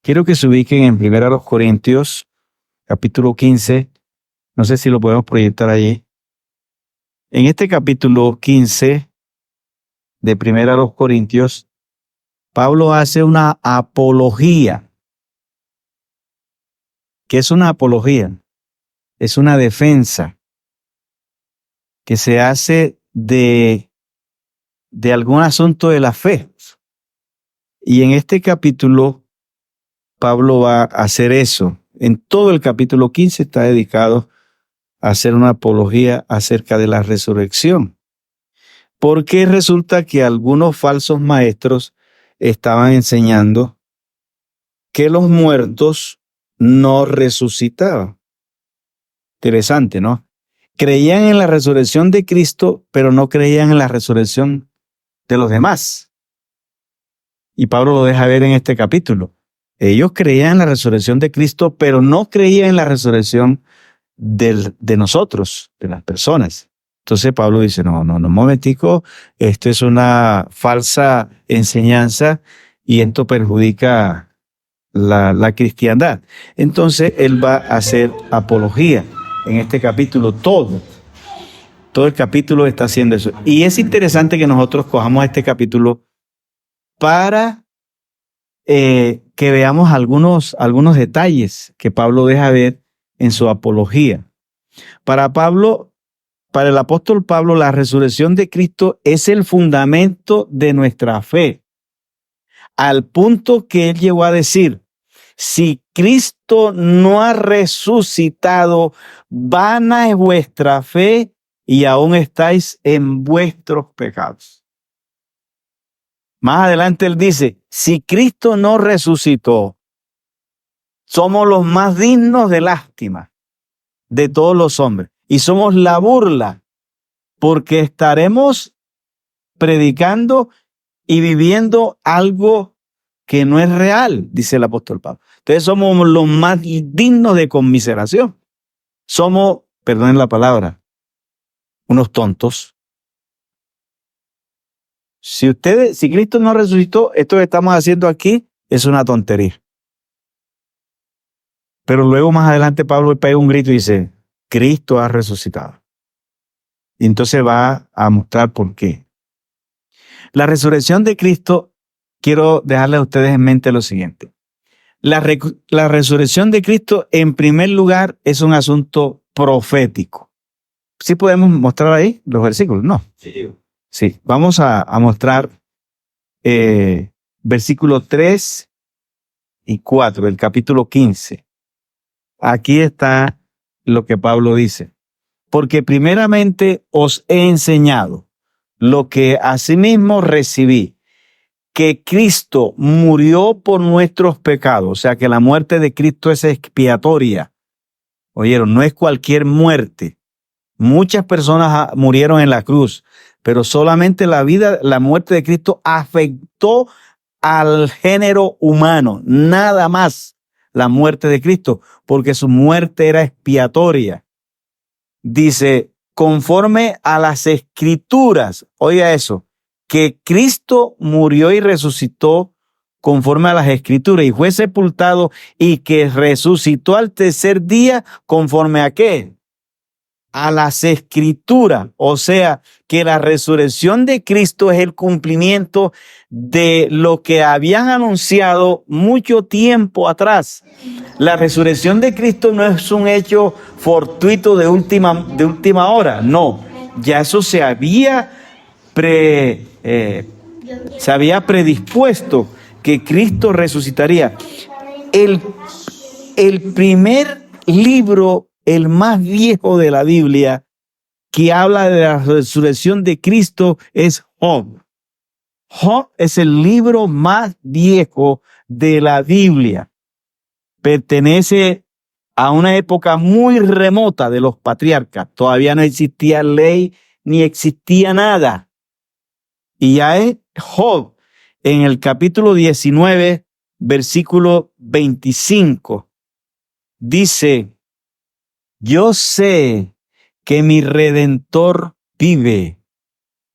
Quiero que se ubiquen en 1 Corintios, capítulo 15. No sé si lo podemos proyectar allí. En este capítulo 15 de 1 Corintios, Pablo hace una apología. ¿Qué es una apología? Es una defensa que se hace de algún asunto de la fe. Y en este capítulo, Pablo va a hacer eso. En todo el capítulo 15 está dedicado a hacer una apología acerca de la resurrección. Porque resulta que algunos falsos maestros estaban enseñando que los muertos no resucitaban. Interesante, ¿no? Creían en la resurrección de Cristo, pero no creían en la resurrección de los demás. Y Pablo lo deja ver en este capítulo. Ellos creían en la resurrección de Cristo, pero no creían en la resurrección de nosotros, de las personas. Entonces Pablo dice, no, un momentico, esto es una falsa enseñanza y esto perjudica la cristiandad. Entonces él va a hacer apología en este capítulo, todo el capítulo está haciendo eso. Y es interesante que nosotros cojamos este capítulo para que veamos algunos detalles que Pablo deja ver en su apología. Para el apóstol Pablo, la resurrección de Cristo es el fundamento de nuestra fe, al punto que él llegó a decir, si Cristo no ha resucitado, vana es vuestra fe y aún estáis en vuestros pecados. Más adelante él dice, si Cristo no resucitó, somos los más dignos de lástima de todos los hombres y somos la burla porque estaremos predicando y viviendo algo que no es real, dice el apóstol Pablo. Entonces somos los más dignos de conmiseración. Somos, perdonen la palabra, unos tontos. Si Cristo no resucitó, esto que estamos haciendo aquí es una tontería. Pero luego más adelante Pablo pega un grito y dice, Cristo ha resucitado. Y entonces va a mostrar por qué. La resurrección de Cristo, quiero dejarles a ustedes en mente lo siguiente. La resurrección de Cristo, en primer lugar, es un asunto profético. ¿Sí podemos mostrar ahí los versículos? No. Sí. Vamos a mostrar versículos 3 y 4 del capítulo 15. Aquí está lo que Pablo dice. Porque primeramente os he enseñado lo que asimismo recibí, que Cristo murió por nuestros pecados, o sea que la muerte de Cristo es expiatoria. Oyeron, no es cualquier muerte. Muchas personas murieron en la cruz, pero solamente la muerte de Cristo afectó al género humano, nada más la muerte de Cristo, porque su muerte era expiatoria. Dice, conforme a las Escrituras, oiga eso, que Cristo murió y resucitó conforme a las Escrituras y fue sepultado y que resucitó al tercer día conforme a ¿qué? A las Escrituras. O sea, que la resurrección de Cristo es el cumplimiento de lo que habían anunciado mucho tiempo atrás. La resurrección de Cristo no es un hecho fortuito de última hora, no. Ya eso se había predispuesto que Cristo resucitaría. El primer libro, el más viejo de la Biblia, que habla de la resurrección de Cristo es Job. Job es el libro más viejo de la Biblia. Pertenece a una época muy remota de los patriarcas. Todavía no existía ley ni existía nada. Y ya es Job en el capítulo 19, versículo 25. Dice, yo sé que mi Redentor vive.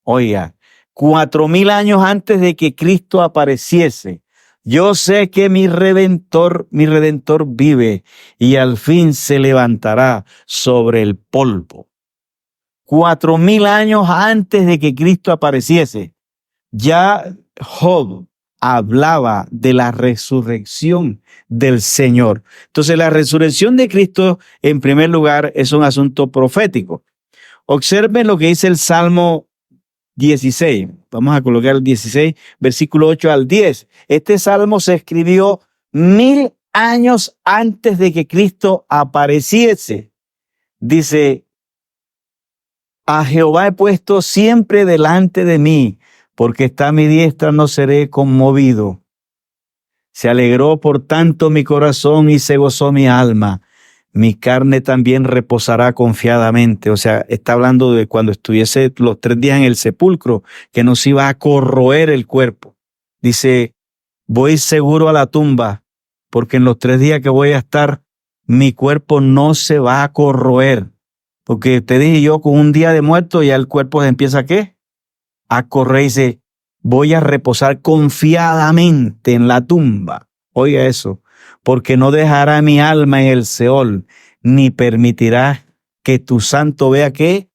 Oiga, 4,000 años antes de que Cristo apareciese, Yo sé que mi Redentor vive y al fin se levantará sobre el polvo. 4,000 años antes de que Cristo apareciese, ya Job hablaba de la resurrección del Señor. Entonces, la resurrección de Cristo, en primer lugar, es un asunto profético. Observen lo que dice el Salmo 16. Vamos a colocar el 16, versículo 8 al 10. Este salmo se escribió 1,000 años antes de que Cristo apareciese. Dice: a Jehová he puesto siempre delante de mí, porque está a mi diestra, no seré conmovido. Se alegró por tanto mi corazón y se gozó mi alma. Mi carne también reposará confiadamente. O sea, está hablando de cuando estuviese los 3 días en el sepulcro, que no se iba a corroer el cuerpo. Dice: voy seguro a la tumba, porque en los 3 días que voy a estar, mi cuerpo no se va a corroer. Porque te dije yo, con un día de muerto ya el cuerpo se empieza ¿a qué? A correr. Dice: voy a reposar confiadamente en la tumba. Oiga eso. Porque no dejará mi alma en el Seol, ni permitirá que tu santo vea ¿qué?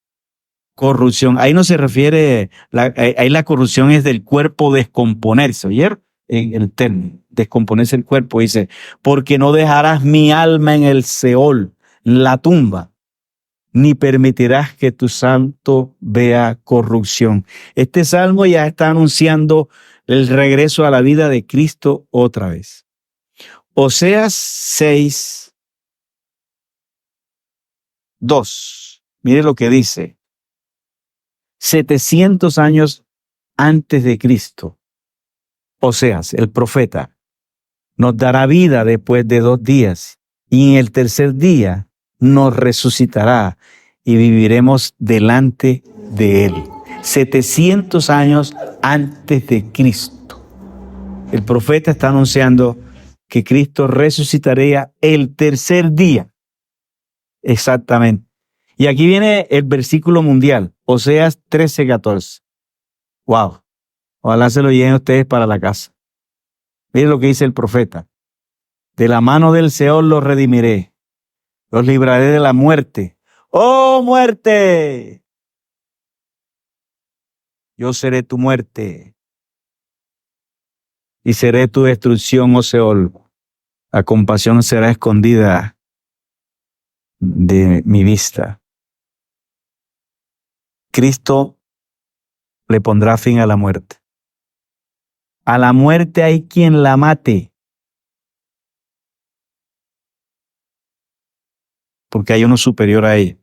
Corrupción. Ahí no se refiere, ahí la corrupción es del cuerpo descomponerse. ¿Oyeron? En el término, descomponerse el cuerpo. Dice: porque no dejarás mi alma en el Seol, en la tumba, ni permitirás que tu santo vea corrupción. Este salmo ya está anunciando el regreso a la vida de Cristo otra vez. Oseas 6, 2. Mire lo que dice. 700 años antes de Cristo, Oseas, el profeta, nos dará vida después de 2 días, y en el tercer día nos resucitará y viviremos delante de él. 700 años antes de Cristo. El profeta está anunciando que Cristo resucitaría el tercer día. Exactamente. Y aquí viene el versículo mundial, Oseas 13:14. Wow. Ojalá se lo lleven ustedes para la casa. Miren lo que dice el profeta. De la mano del Seol los redimiré. Los libraré de la muerte. ¡Oh, muerte! Yo seré tu muerte. Y seré tu destrucción, oh Seol. La compasión será escondida de mi vista. Cristo le pondrá fin a la muerte. A la muerte hay quien la mate, porque hay uno superior a ella.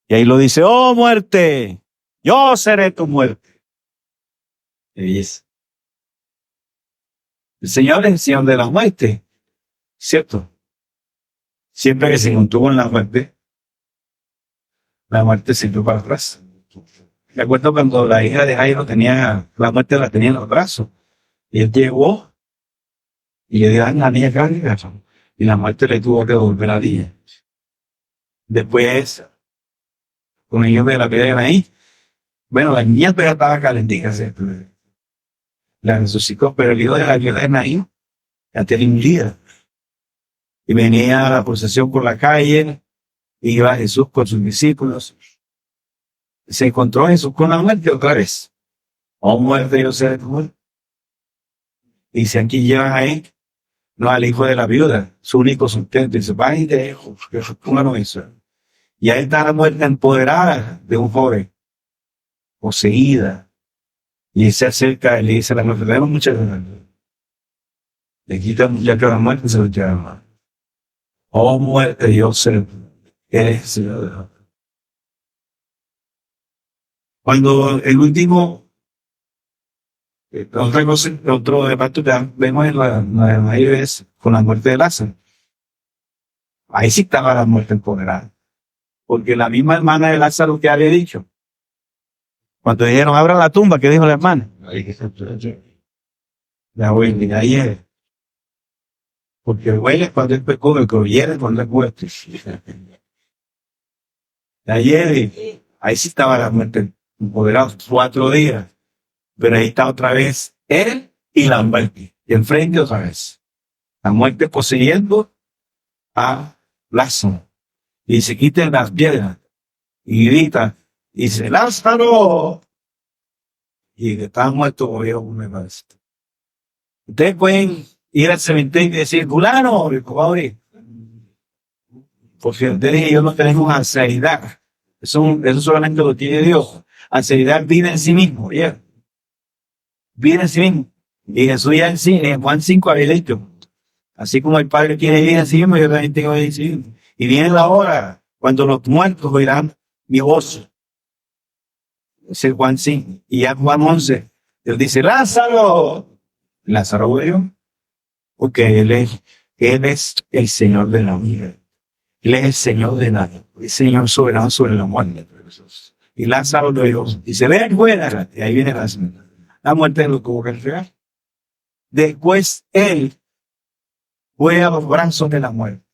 Y ahí lo dice: oh muerte, yo seré tu muerte. Qué belleza. El Señor es el Señor de la muerte, ¿cierto? Siempre que se encontró con la muerte se echó para atrás. Me acuerdo cuando la hija de Jairo la muerte la tenía en los brazos. Y él llegó y le dio a la niña carga. Y la muerte le tuvo que devolver a la niña. Después, con ellos de la piedra ahí, bueno, la niña todavía estaba calentica, ¿cierto? La resucitó, pero el hijo de la viuda de Naín ya tenía un día. Y venía a la procesión por la calle, y iba Jesús con sus discípulos. Se encontró Jesús con la muerte otra vez. Oh muerte, yo seré tu muerte. Y si aquí llevan ahí, no al hijo de la viuda, su único sustento. Dice: van y de hijos, que no eso. Y ahí está la muerte empoderada de un joven, poseída. Y se acerca y le dice: la muerte, tenemos muchas ganas. Le quita el muchacho a la muerte y se lo llama. Oh muerte, yo seré, eres Señor de la. Cuando el último, otra cosa, otro debate que vemos en la es con la muerte de Lázaro. Ahí sí estaba la muerte empoderada. Porque la misma hermana de Lázaro que había dicho, cuando dijeron: abra la tumba, ¿qué dijo la hermana? La huele, ahí es. Porque huele cuando es pecado, el que huele cuando es muerto. Ayer, ahí sí estaba la muerte empoderada, 4 días. Pero ahí está otra vez él y la muerte. Y enfrente otra vez. La muerte poseyendo a Lázaro. Y se quiten las piedras. Y grita. Y dice, ¡Lázaro! Y que está muerto, viejo, me parece. Ustedes pueden ir al cementerio y decir, fulano, porque ustedes y yo no tenemos ansiedad. Eso solamente lo tiene Dios. Ansiedad vive en sí mismo, ¿ya? Vive en sí mismo. Y Jesús ya en Juan 5 había dicho, así como el Padre tiene vida en sí mismo, yo también tengo vida en sí mismo. Y viene la hora cuando los muertos oirán mi voz. Es el Juan 5. Y ya Juan 11, Él dice, Lázaro. Lázaro murió, porque Él es el Señor de la vida. Él es el Señor de nada, el Señor soberano sobre la muerte. Y Lázaro lo dijo, y se ve fuera, y ahí viene la muerte lo tuvo que entregar. Después Él fue a los brazos de la muerte.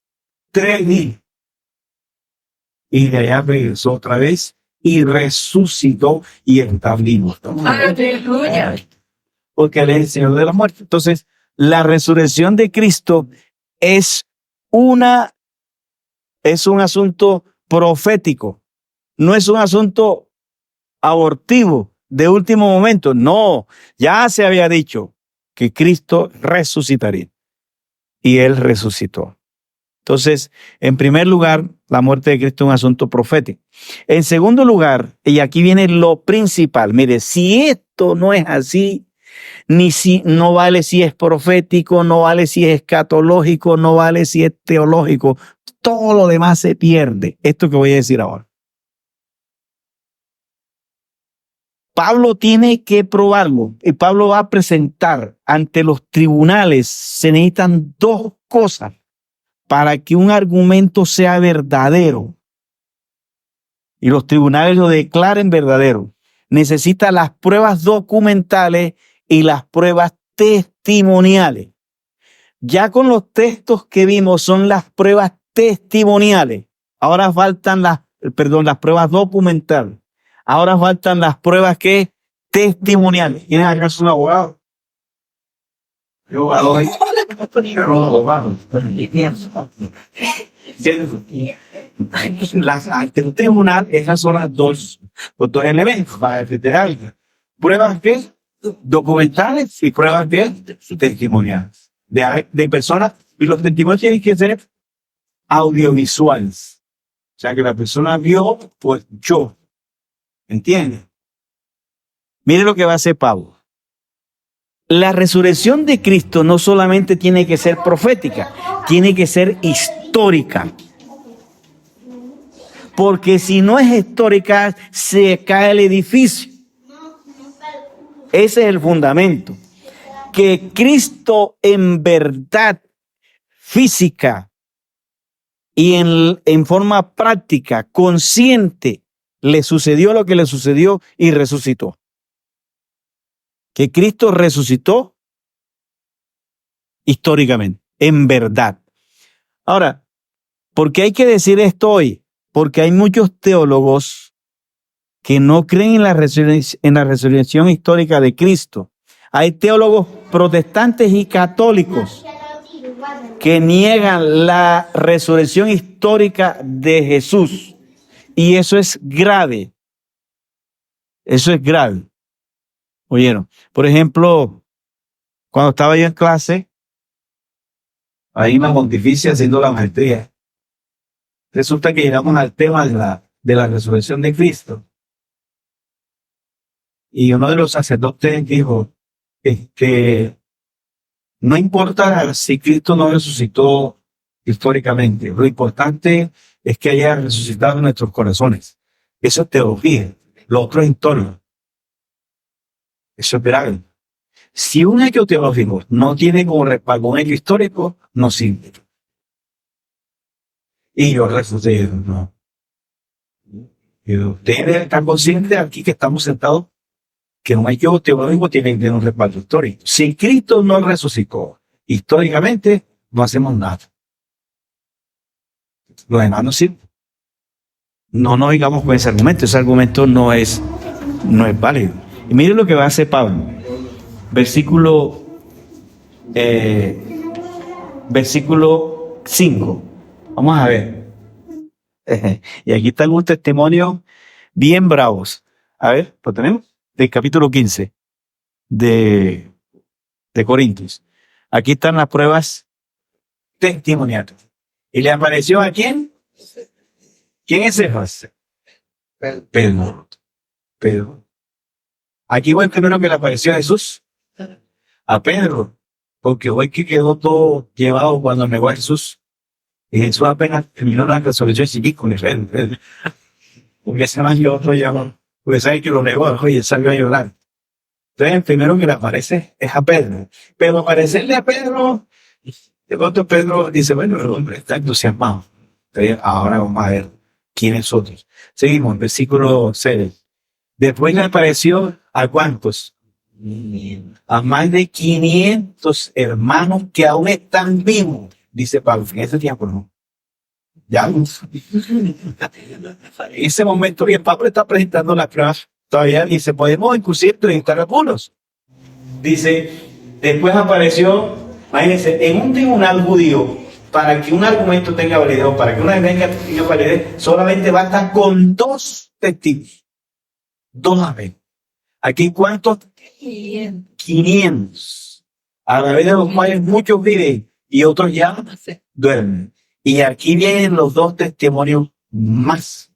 3 días. Y de allá regresó otra vez y resucitó y está vivo. Aleluya. Porque Él es el Señor de la muerte. Entonces, la resurrección de Cristo es un asunto profético. No es un asunto abortivo de último momento. No, ya se había dicho que Cristo resucitaría. Y Él resucitó. Entonces, en primer lugar, la muerte de Cristo es un asunto profético. En segundo lugar, y aquí viene lo principal, mire, si esto no es así, no vale si es profético, no vale si es escatológico, no vale si es teológico, todo lo demás se pierde. Esto que voy a decir ahora. Pablo tiene que probarlo y Pablo va a presentar ante los tribunales. Se necesitan 2 cosas para que un argumento sea verdadero y los tribunales lo declaren verdadero. Necesita las pruebas documentales y las pruebas testimoniales. Ya con los textos que vimos son las pruebas testimoniales. Ahora faltan las pruebas documentales. Ahora faltan las pruebas que testimoniales. ¿Tienes acaso un abogado? Yo abogado. Ante un tribunal, esas son los dos elementos para defender algo. Pruebas que documentales y pruebas que testimoniales de personas, y los testimonios tienen que ser audiovisuales. O sea, que la persona vio, pues escuchó. ¿Entiende? Mire lo que va a hacer Pablo. La resurrección de Cristo no solamente tiene que ser profética, tiene que ser histórica. Porque si no es histórica, se cae el edificio. Ese es el fundamento. Que Cristo en verdad física y en forma práctica, consciente, le sucedió lo que le sucedió y resucitó. Que Cristo resucitó históricamente, en verdad. Ahora, ¿por qué hay que decir esto hoy? Porque hay muchos teólogos que no creen en la resurrección histórica de Cristo. Hay teólogos protestantes y católicos que niegan la resurrección histórica de Jesús. Y eso es grave. Eso es grave. ¿Oyeron? Por ejemplo, cuando estaba yo en clase, ahí en la Pontificia haciendo la maestría, resulta que llegamos al tema de la resurrección de Cristo. Y uno de los sacerdotes dijo, no importa si Cristo no resucitó históricamente, lo importante es que haya resucitado en nuestros corazones. Eso es teología, lo otro es historia. Eso es grave. Si un hecho teológico no tiene como respaldo un hecho histórico, no sirve. Y yo refuté, no. Y ustedes están conscientes aquí que estamos sentados que un hecho teológico tiene que tener un respaldo histórico. Si Cristo no resucitó históricamente, no hacemos nada. Los demás no sirven. No nos digamos con ese argumento no es válido. Y miren lo que va a hacer Pablo. Versículo versículo 5. Vamos a ver. Y aquí están unos testimonios bien bravos. A ver, ¿lo tenemos? Del capítulo 15 de Corintios. Aquí están las pruebas testimoniales. ¿Y le apareció a quién? ¿Quién es ese? Pedro. Aquí fue el primero que le apareció a Jesús. A Pedro. Porque hoy que quedó todo llevado cuando negó a Jesús. Y Jesús apenas terminó la resurrección chiquito. Porque ese man yo otro llamó. Porque sabe que lo negó y él salió a llorar. Entonces el primero que le aparece es a Pedro. Pero aparecerle a Pedro, de pronto Pedro dice, bueno, el hombre está entusiasmado. Entonces ahora vamos a ver quiénes otros. Seguimos, versículo 6. Después le apareció ¿a cuántos? A más de 500 hermanos que aún están vivos, dice Pablo. En ese tiempo no. Ya. En ese momento que Pablo está presentando las pruebas, todavía dice, podemos inclusive entrevistar a algunos. Dice, después apareció, imagínense, en un tribunal judío, para que un argumento tenga validez o para que una evidencia tenga validez, solamente basta con 2 testigos. 2 amén. Aquí, ¿cuántos? 500. A la vez de los cuales muchos viven y otros ya duermen. Y aquí vienen los 2 testimonios más,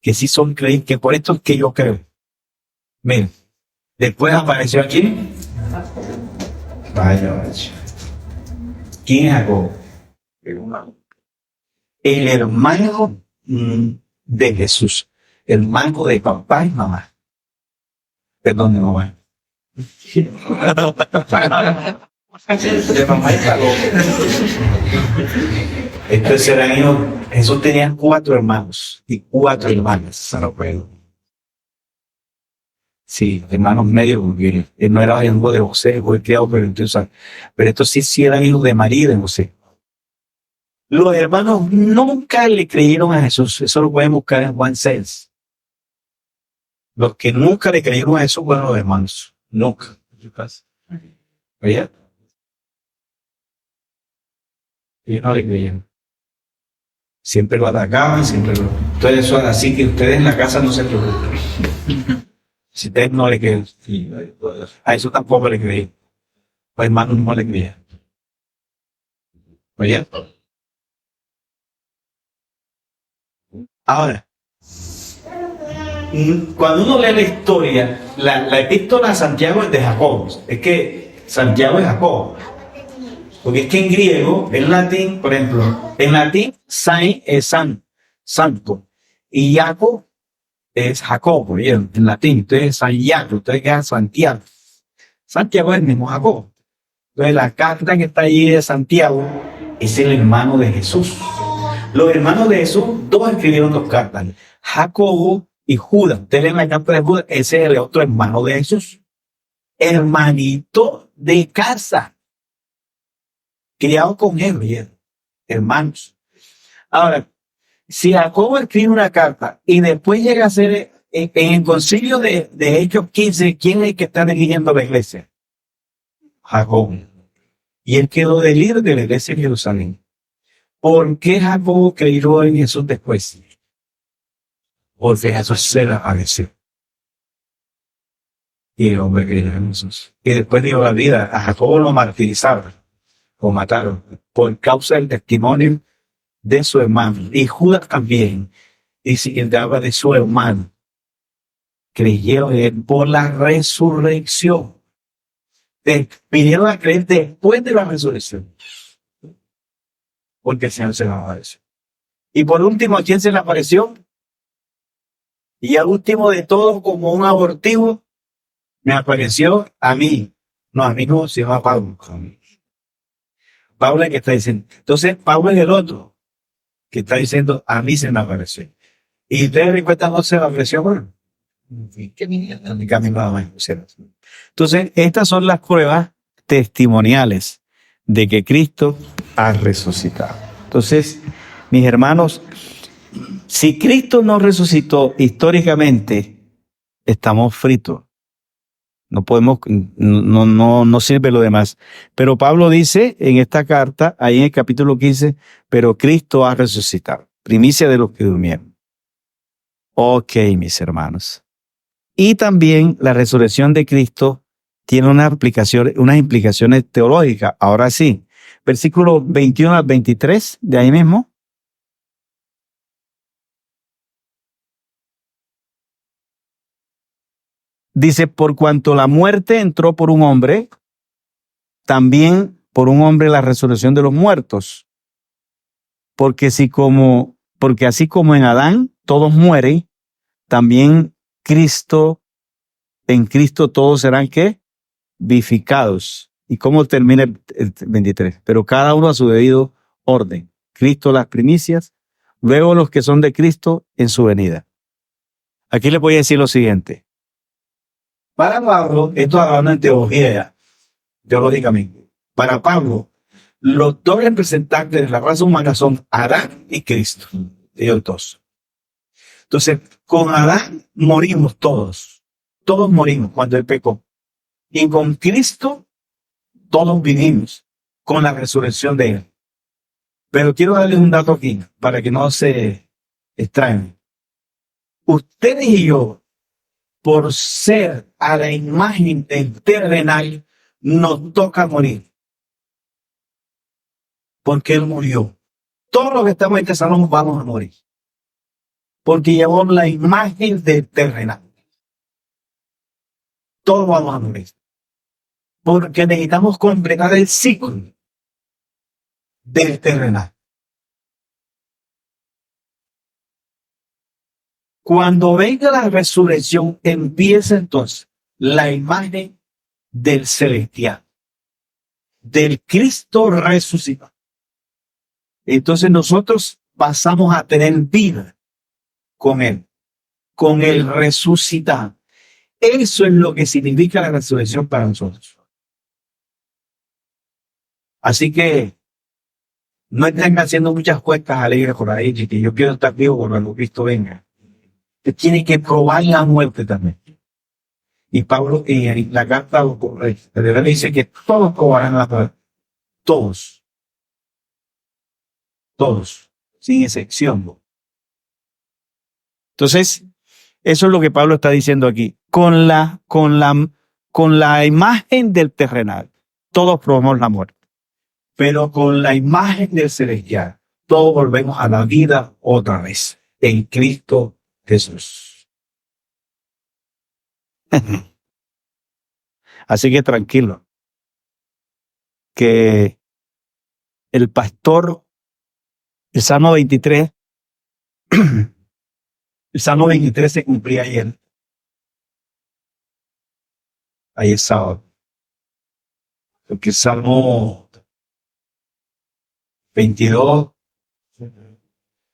que sí son creyentes, que por esto es que yo creo. Miren, después apareció aquí. Vaya. ¿Quién es Jacobo? El hermano de Jesús. Hermano de papá y mamá. Perdón, de mamá. De mamá y Jacobo. Entonces eran ellos. Jesús tenía 4 hermanos y 4 hermanas. Sí, hermanos medios, porque él no era hijo de José, fue criado, pero estos sí eran hijos de María y de José. Los hermanos nunca le creyeron a Jesús. Eso lo pueden buscar en Juan 6. Los que nunca le creyeron a Jesús fueron los hermanos. Nunca. ¿Oye? Ellos no le creyeron. Siempre lo atacaban, siempre lo... Entonces eso era así que ustedes en la casa no se preocupen. Si ustedes no le creen, a eso tampoco le creían. Los hermanos no le creían. ¿Oye? Ahora, cuando uno lee la historia, la epístola a Santiago es de Jacobo. Es que Santiago es Jacobo. Porque es que en griego, en latín, por ejemplo, en latín, Saint es santo. Y Jacob es Jacobo, ¿vieron? En latín. Entonces, San Jacobo, entonces queda Santiago. Santiago es el mismo Jacobo. Entonces, la carta que está allí de Santiago es el hermano de Jesús. Los hermanos de Jesús, 2 escribieron 2 cartas. Jacobo y Judas. Ustedes leen la carta de Judas, ese es el otro hermano de Jesús. Hermanito de casa. Criado con él, ¿vieron? Hermanos. Ahora, si Jacobo escribe una carta y después llega a ser en el concilio de Hechos 15, ¿quién es el que está dirigiendo la iglesia? Jacobo. Y él quedó de líder de la iglesia en Jerusalén. ¿Por qué Jacobo creyó en Jesús después? Porque Jesús se le apareció. Y el hombre creyó en Jesús. Y después dio la vida. A Jacobo lo martirizaron, lo mataron, por causa del testimonio de su hermano. Y Judas también, y si daba de su hermano, creyeron en él por la resurrección. Vinieron a creer después de la resurrección. Porque el Señor se le apareció. Y por último, ¿a quién se le apareció? Y al último de todo, como un abortivo, me apareció a mí. No, a mí no, sino a Pablo. Pablo es el que está diciendo. Entonces, Pablo es el otro que está diciendo, a mí se me apareció. Y ustedes recuerdan, no se me apareció, bueno. Entonces, estas son las pruebas testimoniales de que Cristo ha resucitado. Entonces, mis hermanos, si Cristo no resucitó históricamente, estamos fritos. No podemos, no sirve lo demás. Pero Pablo dice en esta carta, ahí en el capítulo 15, pero Cristo ha resucitado, primicia de los que durmieron. Ok, mis hermanos. Y también la resurrección de Cristo tiene unas implicaciones teológicas. Ahora sí, versículo 21 al 23, de ahí mismo. Dice, por cuanto la muerte entró por un hombre, también por un hombre la resurrección de los muertos. Porque así como en Adán todos mueren, también en Cristo todos serán ¿qué? Vivificados. ¿Y cómo termina el 23? Pero cada uno a su debido orden. Cristo las primicias, luego los que son de Cristo en su venida. Aquí les voy a decir lo siguiente. Para Pablo, esto hablando en teología, teológicamente, para Pablo, los dos representantes de la raza humana son Adán y Cristo, ellos dos. Entonces, con Adán morimos todos morimos cuando él pecó. Y con Cristo, todos vivimos con la resurrección de él. Pero quiero darles un dato aquí, para que no se extrañen. Ustedes y yo, por ser a la imagen del terrenal, nos toca morir. Porque él murió. Todos los que estamos en este salón vamos a morir. Porque llevamos la imagen del terrenal. Todos vamos a morir. Porque necesitamos completar el ciclo del terrenal. Cuando venga la resurrección, empieza entonces la imagen del celestial, del Cristo resucitado. Entonces nosotros pasamos a tener vida con él, con el resucitado. Eso es lo que significa la resurrección para nosotros. Así que no estén haciendo muchas cuentas alegres por ahí, que yo quiero estar vivo cuando Cristo venga. Usted tiene que probar la muerte también. Y Pablo, en la carta de dice que todos probarán la muerte. Todos, sin excepción. Entonces, eso es lo que Pablo está diciendo aquí. Con la imagen del terrenal, todos probamos la muerte. Pero con la imagen del celestial, todos volvemos a la vida otra vez, en Cristo Jesús. Así que tranquilo, que el pastor, el Salmo 23, el Salmo 23 se cumplía ayer. Ayer sábado. Porque el Salmo 22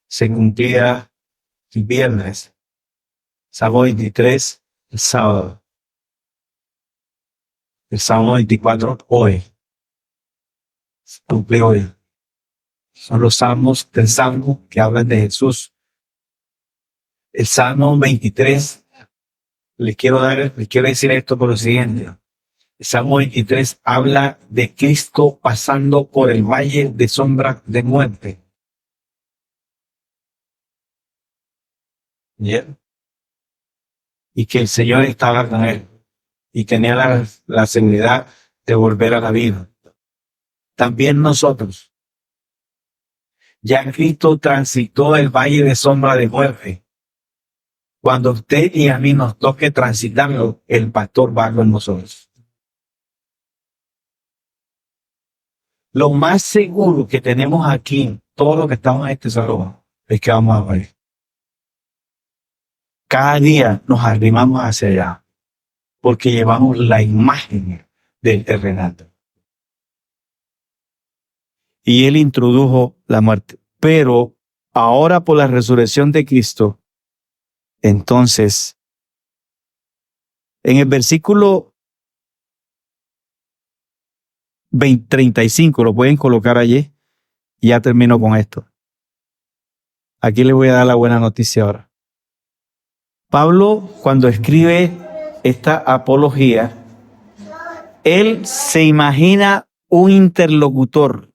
se cumplía el viernes. Salmo 23 el sábado. El Salmo 24 hoy. Se cumple hoy. Son los salmos del Salmo que hablan de Jesús. El Salmo 23, les quiero decir esto por lo siguiente. El Salmo 23 habla de Cristo pasando por el valle de sombra de muerte. ¿Bien? Y que el Señor estaba con él y tenía la seguridad de volver a la vida. También nosotros. Ya Cristo transitó el valle de sombra de muerte. Cuando usted y a mí nos toque transitarlo, el pastor va con nosotros. Lo más seguro que tenemos aquí, todos los que estamos en este salón, es que vamos a morir. Cada día nos arrimamos hacia allá, porque llevamos la imagen del terrenal. Y él introdujo la muerte. Pero ahora por la resurrección de Cristo, entonces, en el versículo 35, lo pueden colocar allí, y ya termino con esto. Aquí les voy a dar la buena noticia ahora. Pablo, cuando escribe esta apología, Él se imagina un interlocutor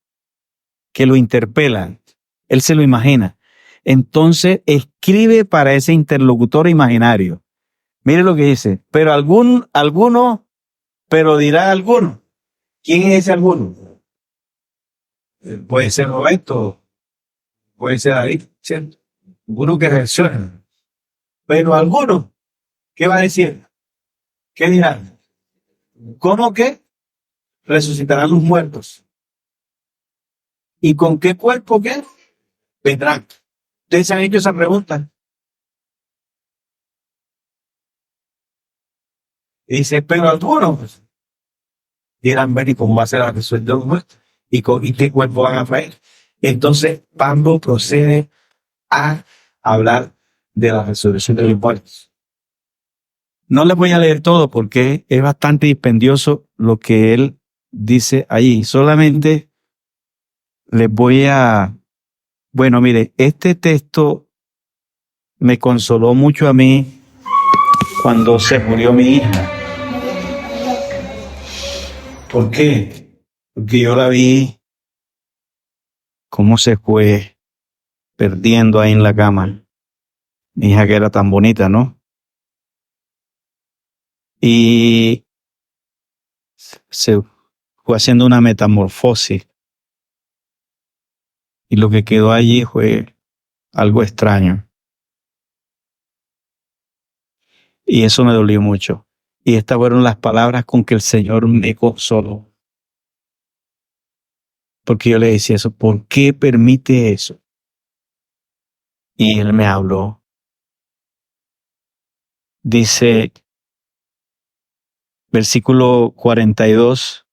que lo interpela. Él se lo imagina. Entonces escribe para ese interlocutor imaginario. Mire lo que dice. Pero dirá alguno. ¿Quién es ese alguno? Puede ser Roberto, puede ser David, ¿cierto? Alguno que reacciona. Pero alguno, ¿qué va a decir? ¿Qué dirá? ¿Cómo que resucitarán los muertos? ¿Y con qué cuerpo qué vendrán? Ustedes se han hecho esa pregunta. Y dice, pero algunos dirán, ven, ¿y cómo va a ser la resurrección de los muertos? ¿Y qué cuerpo van a traer? Entonces, Pablo procede a hablar de la resurrección de los muertos. No les voy a leer todo porque es bastante dispendioso lo que él dice allí. Solamente les voy a... Bueno, mire, este texto me consoló mucho a mí cuando se murió mi hija. ¿Por qué? Porque yo la vi cómo se fue perdiendo ahí en la cama. Mi hija que era tan bonita, ¿no? Y se fue haciendo una metamorfosis. Y lo que quedó allí fue algo extraño. Y eso me dolió mucho. Y estas fueron las palabras con que el Señor me consoló. Porque yo le decía eso, ¿por qué permite eso? Y él me habló. Dice, versículo 42.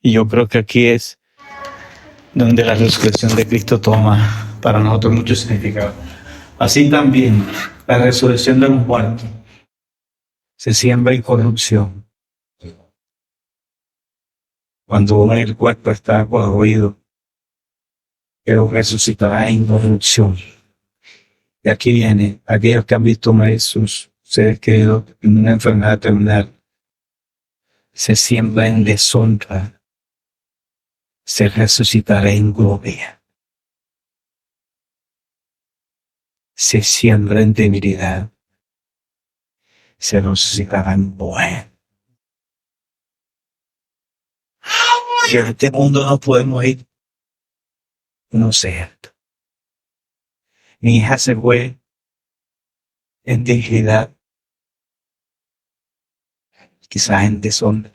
Y yo creo que aquí es donde la resurrección de Cristo toma para nosotros mucho significado. Así también, la resurrección de los muertos se siembra en corrupción. Cuando el cuerpo está corroído, pero resucitará en corrupción. Y aquí viene, aquellos que han visto a sus seres queridos en una enfermedad terminal, se siembra en deshonra, se resucitará en gloria. Se siembra en debilidad, se resucitará en poder. Y en este mundo no podemos ir, no sé. Mi hija se fue en dignidad, quizás en deshonra.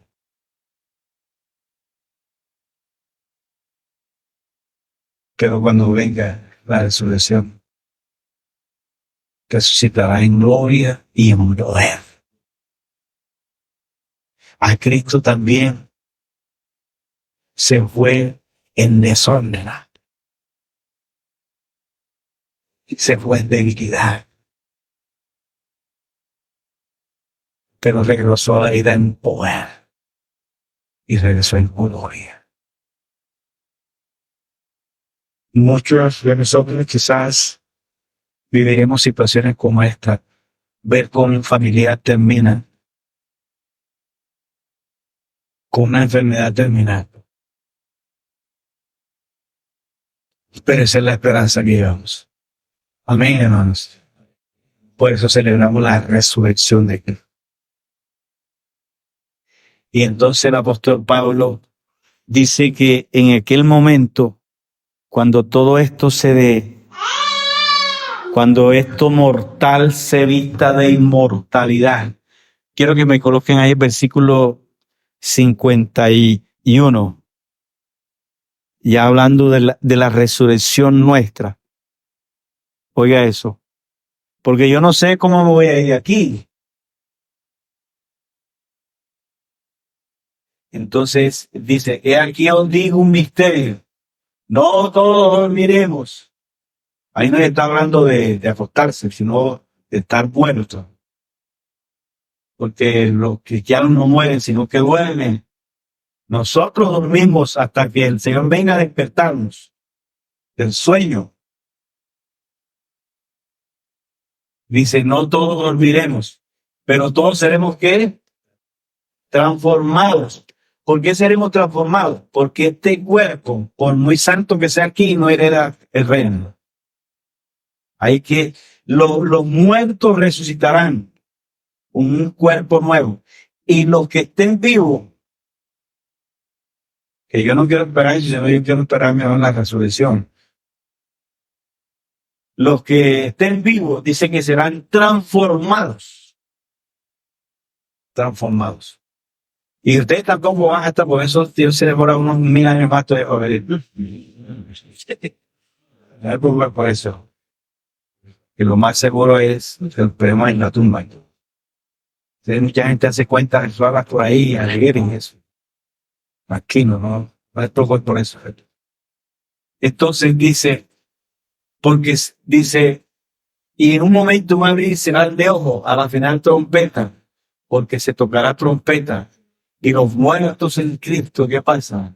Pero cuando venga la resurrección, resucitará en gloria y en poder. A Cristo también se fue en deshonra. Se fue en debilidad. Pero regresó a la vida en poder. Y regresó en gloria. Muchos de nosotros quizás viviremos situaciones como esta. Ver cómo un familiar termina con una enfermedad terminal. Pero esa es la esperanza que llevamos. Amén, hermanos. Por eso celebramos la resurrección de Cristo. Y entonces el apóstol Pablo dice que en aquel momento, cuando todo esto se dé, cuando esto mortal se vista de inmortalidad, quiero que me coloquen ahí el versículo 51, ya hablando de la resurrección nuestra. Oiga eso, porque yo no sé cómo me voy a ir de aquí. Entonces dice, he aquí os digo un misterio, no todos dormiremos. Ahí no está hablando de acostarse, sino de estar muertos. Porque los cristianos no mueren, sino que duermen. Nosotros dormimos hasta que el Señor venga a despertarnos del sueño. Dice, no todos dormiremos, pero todos seremos, ¿qué? Transformados. ¿Por qué seremos transformados? Porque este cuerpo, por muy santo que sea aquí, no hereda el reino. Hay que, los muertos resucitarán un cuerpo nuevo. Y los que estén vivos, que yo no quiero esperar eso, sino yo quiero esperarme a la resurrección. Los que estén vivos dicen que serán transformados. Transformados. Y ustedes tampoco van a estar, por eso Dios se demora unos 1000 años más todavía para venir. Por eso. Que lo más seguro es que esperemos en la tumba. Entonces, mucha gente hace cuentas rituales por ahí, alegres y eso. Aquí no es por eso. Entonces dice, porque dice, y en un momento va a abrir será de ojo a la final trompeta, porque se tocará trompeta, y los muertos en Cristo, ¿qué pasa?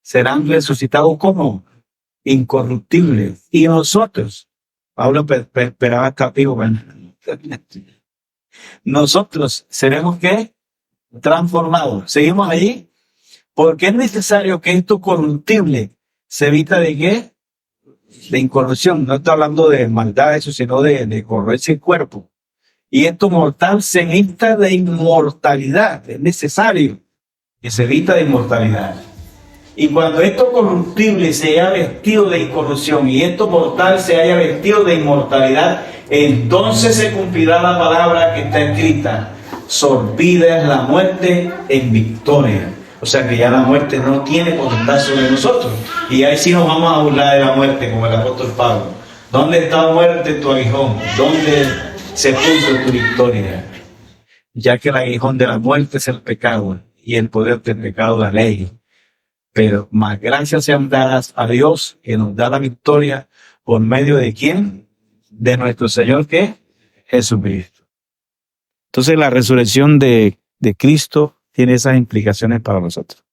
Serán resucitados como incorruptibles. Y nosotros, Pablo esperaba estar vivo, ¿verdad? Nosotros seremos ¿qué? Transformados. Seguimos allí, porque es necesario que esto corruptible se evita de qué? De incorrupción. No está hablando de maldad, eso, sino de correrse el cuerpo. Y esto mortal se evita de inmortalidad. Es necesario que se evita de inmortalidad. Y cuando esto corruptible se haya vestido de incorrupción y esto mortal se haya vestido de inmortalidad, entonces se cumplirá la palabra que está escrita: sorbida es la muerte en victoria. O sea que ya la muerte no tiene potestad sobre nosotros. Y ahí sí nos vamos a burlar de la muerte, como el apóstol Pablo. ¿Dónde está muerte tu aguijón? ¿Dónde se puso tu victoria? Ya que el aguijón de la muerte es el pecado y el poder del pecado la ley. Pero más gracias sean dadas a Dios, que nos da la victoria por medio de quién? De nuestro Señor, ¿qué? Jesucristo. Entonces la resurrección de Cristo tiene esas implicaciones para nosotros.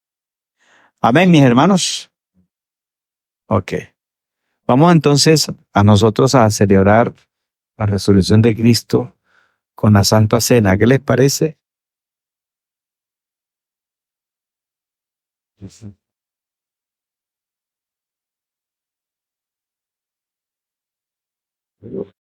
Amén, mis hermanos. Ok. Vamos entonces a nosotros a celebrar la resurrección de Cristo con la Santa Cena. ¿Qué les parece?